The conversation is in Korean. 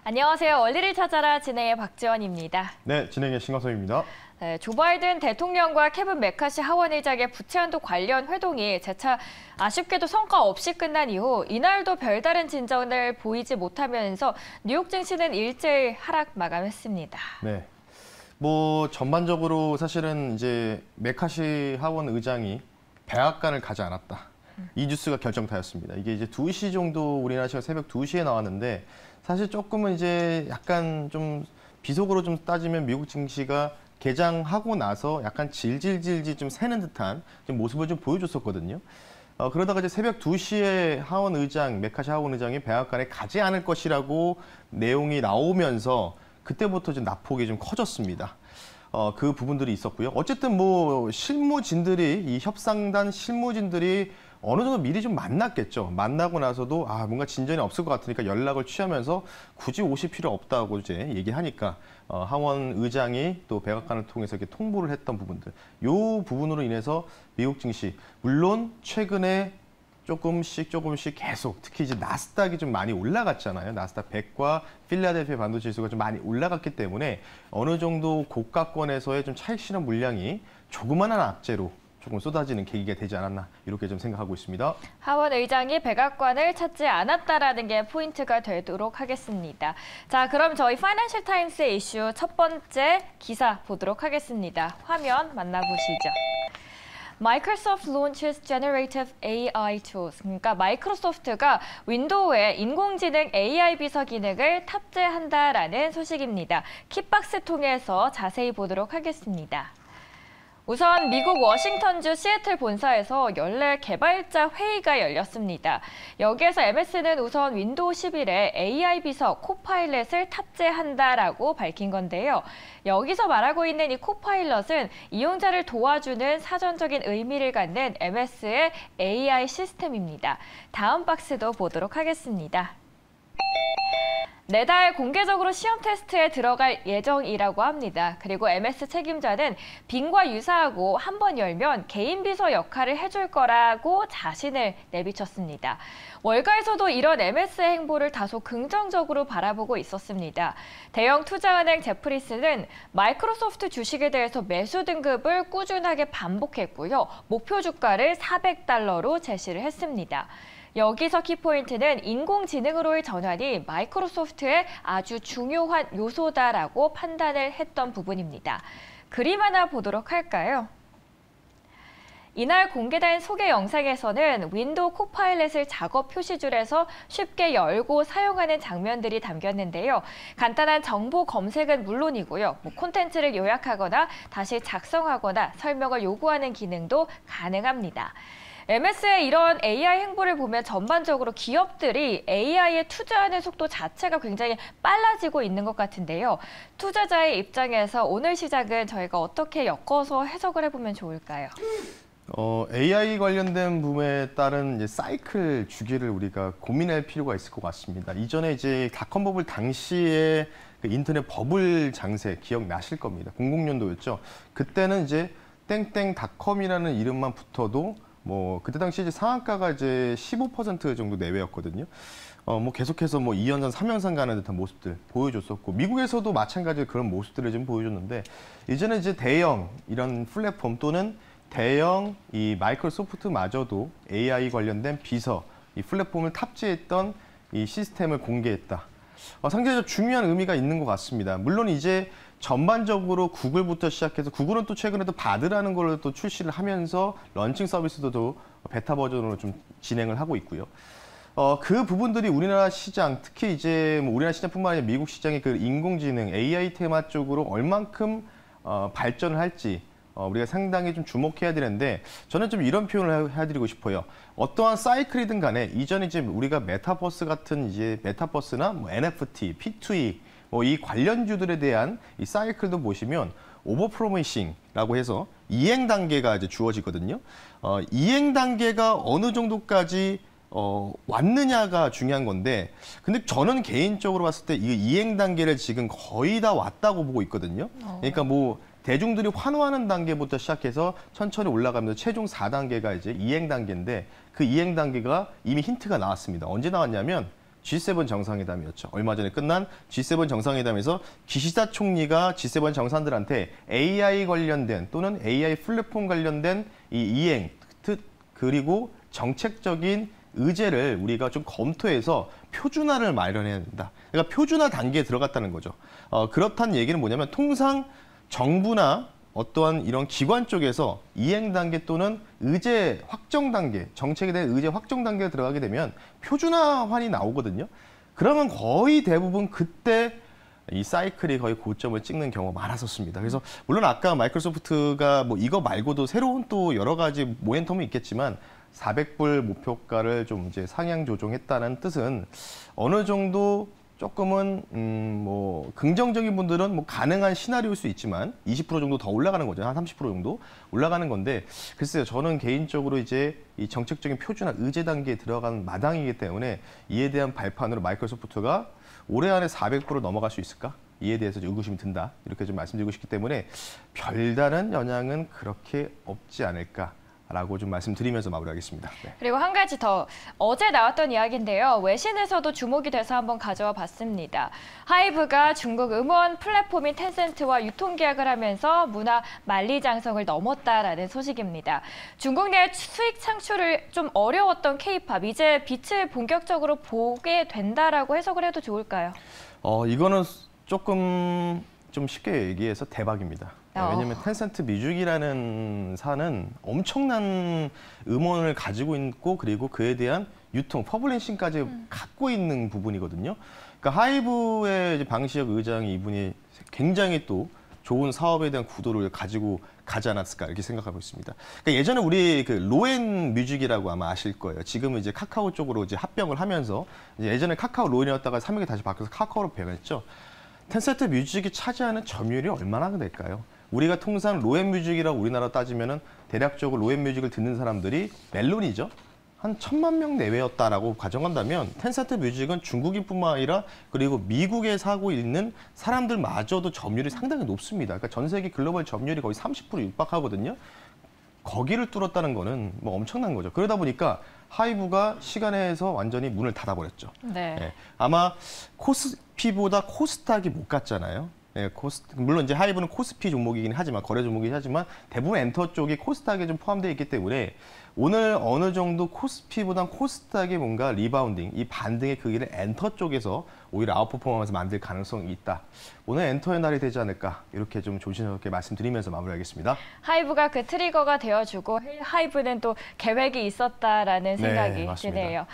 안녕하세요. 원리를 찾아라 진행의 박지원입니다. 네, 진행의 신광섭입니다. 네, 조 바이든 대통령과 케빈 메카시 하원 의장의 부채 한도 관련 회동이 재차 아쉽게도 성과 없이 끝난 이후 이날도 별다른 진전을 보이지 못하면서 뉴욕 증시는 일제히 하락 마감했습니다. 네, 뭐 전반적으로 사실은 이제 메카시 하원 의장이 백악관을 가지 않았다. 이 뉴스가 결정타였습니다. 이게 이제 2시 정도 우리나라 시간 새벽 2시에 나왔는데 사실 조금은 이제 약간 좀 비속어로 좀 따지면 미국 증시가 개장하고 나서 약간 질질질질 좀 새는 듯한 좀 모습을 좀 보여줬었거든요. 그러다가 이제 새벽 2시에 하원 의장, 메카시 하원 의장이 백악관에 가지 않을 것이라고 내용이 나오면서 그때부터 좀 낙폭이 좀 커졌습니다. 그 부분들이 있었고요. 어쨌든 뭐 실무진들이, 이 협상단 실무진들이 어느 정도 미리 좀 만났겠죠. 만나고 나서도 뭔가 진전이 없을 것 같으니까 연락을 취하면서 굳이 오실 필요 없다고 이제 얘기하니까 하원 의장이 또 백악관을 통해서 이렇게 통보를 했던 부분들, 요 부분으로 인해서 미국 증시 물론 최근에 조금씩 계속 특히 이제 나스닥이 좀 많이 올라갔잖아요. 나스닥 100과 필라델피아 반도체 지수가 좀 많이 올라갔기 때문에 어느 정도 고가권에서의 좀 차익 실현 물량이 조그마한 악재로 조금 쏟아지는 계기가 되지 않았나 이렇게 좀 생각하고 있습니다. 하원 의장이 백악관을 찾지 않았다라는 게 포인트가 되도록 하겠습니다. 자, 그럼 저희 파이낸셜 타임스의 이슈 첫 번째 기사 보도록 하겠습니다. 화면 만나보시죠. Microsoft launches generative AI tools. 그러니까 마이크로소프트가 윈도우에 인공지능 AI 비서 기능을 탑재한다라는 소식입니다. 킥박스 통해서 자세히 보도록 하겠습니다. 우선 미국 워싱턴주 시애틀 본사에서 연례 개발자 회의가 열렸습니다. 여기에서 MS는 우선 윈도우 11에 AI 비서 코파일럿을 탑재한다라고 밝힌 건데요. 여기서 말하고 있는 이 코파일럿은 이용자를 도와주는 사전적인 의미를 갖는 MS의 AI 시스템입니다. 다음 박스도 보도록 하겠습니다. 내달 공개적으로 시험 테스트에 들어갈 예정이라고 합니다. 그리고 MS 책임자는 빙과 유사하고 한 번 열면 개인 비서 역할을 해줄 거라고 자신을 내비쳤습니다. 월가에서도 이런 MS의 행보를 다소 긍정적으로 바라보고 있었습니다. 대형 투자은행 제프리스는 마이크로소프트 주식에 대해서 매수 등급을 꾸준하게 반복했고요. 목표 주가를 $400로 제시를 했습니다. 여기서 키포인트는 인공지능으로의 전환이 마이크로소프트의 아주 중요한 요소다라고 판단을 했던 부분입니다. 그림 하나 보도록 할까요? 이날 공개된 소개 영상에서는 윈도우 코파일럿을 작업 표시줄에서 쉽게 열고 사용하는 장면들이 담겼는데요. 간단한 정보 검색은 물론이고요. 콘텐츠를 요약하거나 다시 작성하거나 설명을 요구하는 기능도 가능합니다. MS의 이런 AI 행보를 보면 전반적으로 기업들이 AI에 투자하는 속도 자체가 굉장히 빨라지고 있는 것 같은데요. 투자자의 입장에서 오늘 시장은 저희가 어떻게 엮어서 해석을 해보면 좋을까요? AI 관련된 부분에 따른 이제 사이클 주기를 우리가 고민할 필요가 있을 것 같습니다. 이전에 이제 닷컴 버블 당시에 그 인터넷 버블 장세 기억나실 겁니다. 00년도였죠. 그때는 이제 땡땡닷컴이라는 이름만 붙어도 뭐 그때 당시 이제 상한가가 이제 15% 정도 내외였거든요. 뭐 계속해서 뭐 2연산, 3연산 가는 듯한 모습들 보여줬었고 미국에서도 마찬가지로 그런 모습들을 좀 보여줬는데 이제는 이제 대형 이런 플랫폼 또는 대형 이 마이크로소프트마저도 AI 관련된 비서 이 플랫폼을 탑재했던 이 시스템을 공개했다. 상당히 중요한 의미가 있는 것 같습니다. 물론 이제 전반적으로 구글부터 시작해서 구글은 또 최근에 또 바드라는 걸 또 출시를 하면서 런칭 서비스도 또 베타 버전으로 좀 진행을 하고 있고요. 그 부분들이 우리나라 시장, 특히 이제 뭐 우리나라 시장뿐만 아니라 미국 시장의 그 인공지능 AI 테마 쪽으로 얼만큼 발전을 할지 우리가 상당히 좀 주목해야 되는데 저는 좀 이런 표현을 해드리고 싶어요. 어떠한 사이클이든 간에 이전에 이제 우리가 메타버스 같은 이제 메타버스나 뭐 NFT, P2E 뭐 이 관련주들에 대한 이 사이클도 보시면 오버프로미싱이라고 해서 이행 단계가 이제 주어지거든요. 이행 단계가 어느 정도까지 왔느냐가 중요한 건데, 근데 저는 개인적으로 봤을 때 이 이행 단계를 지금 거의 다 왔다고 보고 있거든요. 그러니까 뭐 대중들이 환호하는 단계부터 시작해서 천천히 올라가면서 최종 4단계가 이제 이행 단계인데 그 이행 단계가 이미 힌트가 나왔습니다. 언제 나왔냐면 G7 정상회담이었죠. 얼마 전에 끝난 G7 정상회담에서 기시다 총리가 G7 정상들한테 AI 관련된 또는 AI 플랫폼 관련된 이 이행, 그리고 정책적인 의제를 우리가 좀 검토해서 표준화를 마련해야 된다. 그러니까 표준화 단계에 들어갔다는 거죠. 그렇다는 얘기는 뭐냐면 통상 정부나 어떠한 이런 기관 쪽에서 이행 단계 또는 의제 확정 단계, 정책에 대한 의제 확정 단계에 들어가게 되면 표준화환이 나오거든요. 그러면 거의 대부분 그때 이 사이클이 거의 고점을 찍는 경우가 많았었습니다. 그래서 물론 아까 마이크로소프트가 뭐 이거 말고도 새로운 또 여러 가지 모멘텀이 있겠지만 400불 목표가를 좀 이제 상향 조정했다는 뜻은 어느 정도 조금은 뭐 긍정적인 분들은 뭐 가능한 시나리오일 수 있지만 20% 정도 더 올라가는 거죠. 한 30% 정도 올라가는 건데 글쎄요. 저는 개인적으로 이제 이 정책적인 표준화 의제 단계에 들어간 마당이기 때문에 이에 대한 발판으로 마이크로소프트가 올해 안에 400% 넘어갈 수 있을까? 이에 대해서 의구심이 든다. 이렇게 좀 말씀드리고 싶기 때문에 별다른 영향은 그렇게 없지 않을까. 라고 좀 말씀드리면서 마무리하겠습니다. 네. 그리고 한 가지 더 어제 나왔던 이야기인데요. 외신에서도 주목이 돼서 한번 가져와 봤습니다. 하이브가 중국 음원 플랫폼인 텐센트와 유통계약을 하면서 문화 만리장성을 넘었다라는 소식입니다. 중국 내 수익 창출을 좀 어려웠던 K-팝, 이제 빛을 본격적으로 보게 된다라고 해석을 해도 좋을까요? 이거는 조금 좀 쉽게 얘기해서 대박입니다. 왜냐하면 텐센트 뮤직이라는 사는 엄청난 음원을 가지고 있고 그리고 그에 대한 유통, 퍼블리싱까지 갖고 있는 부분이거든요. 그러니까 하이브의 이제 방시혁 의장이 이분이 굉장히 또 좋은 사업에 대한 구도를 가지고 가지 않았을까 이렇게 생각하고 있습니다. 그러니까 예전에 우리 그 로엔 뮤직이라고 아마 아실 거예요. 지금은 이제 카카오 쪽으로 이제 합병을 하면서 이제 예전에 카카오 로엔이었다가 삼명이 다시 바뀌어서 카카오로 변했죠. 텐센트 뮤직이 차지하는 점유율이 얼마나 될까요? 우리가 통상 로엔 뮤직이라고 우리나라 따지면은 대략적으로 로엔 뮤직을 듣는 사람들이 멜론이죠. 한 1000만 명 내외였다라고 가정한다면 텐센트 뮤직은 중국인뿐만 아니라 그리고 미국에 사고 있는 사람들마저도 점유율이 상당히 높습니다. 그러니까 전 세계 글로벌 점유율이 거의 30% 육박하거든요. 거기를 뚫었다는 거는 뭐 엄청난 거죠. 그러다 보니까 하이브가 시간에서 완전히 문을 닫아버렸죠. 네. 네. 아마 코스피보다 코스닥이 못 갔잖아요. 네, 물론 이제 하이브는 코스피 종목이긴 하지만 거래 종목이긴 하지만 대부분 엔터 쪽이 코스닥에 좀 포함되어 있기 때문에 오늘 어느 정도 코스피보다 코스닥이 뭔가 리바운딩, 이 반등의 크기를 엔터 쪽에서 오히려 아웃퍼포먼스 만들 가능성이 있다. 오늘 엔터의 날이 되지 않을까 이렇게 좀 조심스럽게 말씀드리면서 마무리하겠습니다. 하이브가 그 트리거가 되어주고 하이브는 또 계획이 있었다라는 생각이 맞습니다. 드네요.